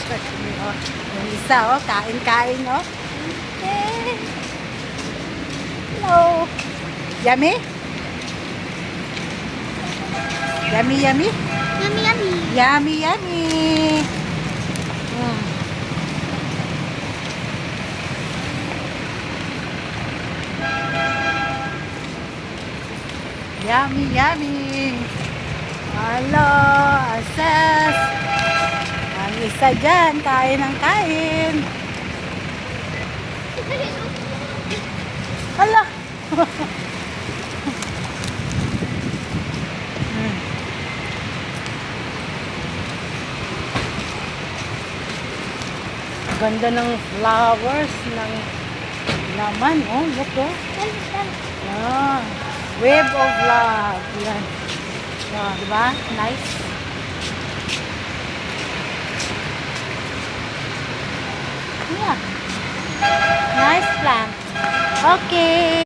Oh, yung isa, oh, kain-kain, oh. Eh. Hello. Yummy? Yummy, yummy? Yummy, yummy. Yummy, yummy. Mm. Yummy, yummy. Hello, assess. Ang isa dyan, kain ng kain. Hala. Ganda ng flowers ng laman. Oh, look, oh. Ah, wave of love. Yan. Oh, diba? Nice. Yeah. Nice plant. Okay.